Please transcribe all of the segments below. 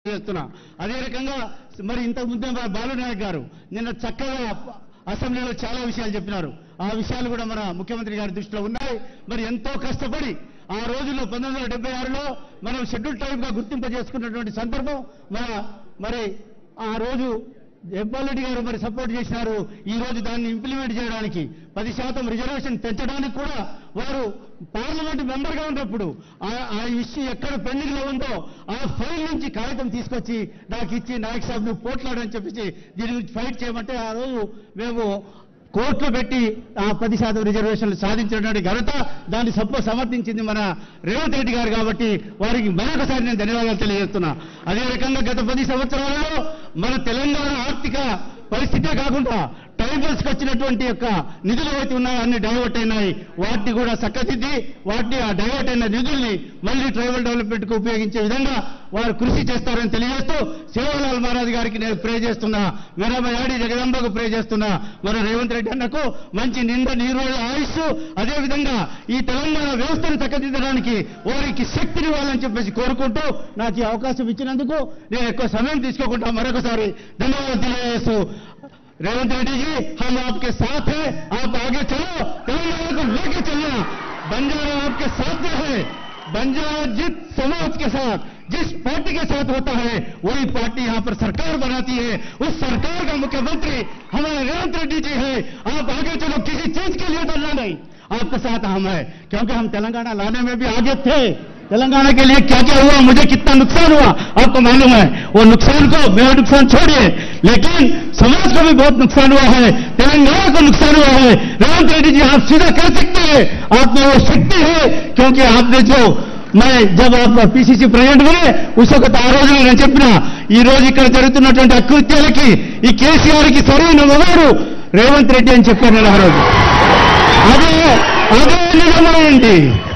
చేస్తున్నా. అదే రకంగా మరి ఇంతకు ముందే బాలునాయక్ గారు నిన్న చక్కగా అసెంబ్లీలో చాలా విషయాలు చెప్పినారు. ఆ విషయాలు కూడా మన ముఖ్యమంత్రి గారి దృష్టిలో ఉన్నాయి. మరి ఎంతో కష్టపడి ఆ రోజుల్లో 1976లో మనం షెడ్యూల్ ట్రైబ్గా గుర్తింపజేసుకున్నటువంటి సందర్భం మరి ఆ రోజు జగ్మోహన్ గారు మరి సపోర్ట్ చేశారు. ఈ రోజు దాన్ని ఇంప్లిమెంట్ చేయడానికి 10% రిజర్వేషన్ పెంచడానికి కూడా వారు పార్లమెంట్ మెంబర్గా ఉన్నప్పుడు ఆ ఇష్యూ ఎక్కడ పెండింగ్ లో ఉందో ఆ ఫైల్ నుంచి కాగితం తీసుకొచ్చి నాకు ఇచ్చి నాయక్ సాబ్ నువ్వు పోట్లాడని చెప్పేసి దీని గురించి ఫైట్ చేయమంటే ఆ రోజు మేము కోర్టులో పెట్టి ఆ 10% రిజర్వేషన్లు సాధించినటువంటి ఘనత దాన్ని సమర్థించింది మన రేవంత్ రెడ్డి గారు. కాబట్టి వారికి మరొకసారి నేను ధన్యవాదాలు తెలియజేస్తున్నా. అదే రకంగా గత 10 సంవత్సరాలలో మన తెలంగాణ ఆర్థిక పరిస్థితే కాకుండా ట్రైబల్స్కి వచ్చినటువంటి యొక్క నిధులు ఏవైతే ఉన్నాయో అన్ని డైవర్ట్ అయినాయి. వాటిని కూడా చక్కదిద్ది వాటిని ఆ డైవర్ట్ అయిన నిధుల్ని మళ్ళీ ట్రైబల్ డెవలప్మెంట్కు ఉపయోగించే విధంగా వారు కృషి చేస్తారని తెలియజేస్తూ సేవాలాల్ మహారాజ్ గారికి నేను ప్రే చేస్తున్నా. వీరమయాడి జగదంబకు ప్రే చేస్తున్నా. మన రేవంత్ రెడ్డి అన్నకు మంచి నిండా నీరు ఆయుష్, అదేవిధంగా ఈ తెలంగాణ వ్యవస్థను చక్కదిద్దడానికి వారికి శక్తినివ్వాలని చెప్పేసి కోరుకుంటూ నాకు ఈ అవకాశం ఇచ్చినందుకు నేను ఎక్కువ సమయం తీసుకోకుండా మరొకసారి ధన్యవాదాలు తెలియజేస్తూ रेवंत रेड्डी जी हम आपके साथ हैं, आप आगे चलो, तेलंगाना को लेके चलना। बंजारा आपके साथ है, बंजारा जिस समाज के साथ जिस पार्टी के साथ होता है वही पार्टी यहां पर सरकार बनाती है। उस सरकार का मुख्यमंत्री हमारे रेवंत रेड्डी जी है। आप आगे चलो, किसी चीज के लिए डरना नहीं, आपके साथ हम है, क्योंकि हम तेलंगाना लाने में भी आगे थे। तेलंगाना के लिए क्या क्या हुआ, मुझे कितना नुकसान हुआ आपको मालूम है। वो नुकसान को मेरा नुकसान छोड़िए, लेकिन समाज को भी बहुत नुकसान हुआ है, तेलंगाना को नुकसान हुआ है। रेवंत रेड्डी जी आप सीधा कर सकते हैं, आप में वो शक्ति है, क्योंकि आपने जो मैं जब आप पीसीसी प्रेसिडेंट बने उस वक्त आ రోజు నేను చెప్పిన ఈ రోజు ఇక్కడ జరుగుతున్నటువంటి అకృత్యాలకి ఈ కేసీఆర్ కి సరైన మొదలు రేవంత్ రెడ్డి అని చెప్పాను ఆ రోజు.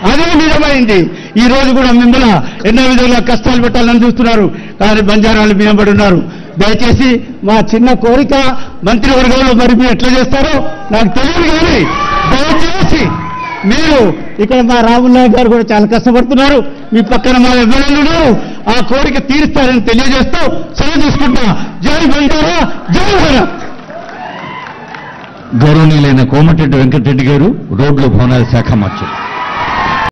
అదే నిజమైంది. ఈ రోజు కూడా మిమ్మల్ని ఎన్నో విధాలుగా కష్టాలు పెట్టాలని చూస్తున్నారు, కానీ బంజారాలు బియ్యంబడి ఉన్నారు. దయచేసి మా చిన్న కోరిక మంత్రివర్గంలో మరి మీరు ఎట్లా చేస్తారో నాకు తెలియదు, కానీ దయచేసి మీరు ఇక్కడ మా రాముల్ నాయక్ గారు కూడా చాలా కష్టపడుతున్నారు, మీ పక్కన మా ఎమ్మెల్యేలు ఉన్నారు, ఆ కోరిక తీరుస్తారని తెలియజేస్తూ సెలవు తీసుకుంటా. జై బంజారా, జై భారత్. గౌరవనీయులైన కోమటిరెడ్డి వెంకటరెడ్డి గారు, రోడ్లు భవనాల శాఖ మంత్రి.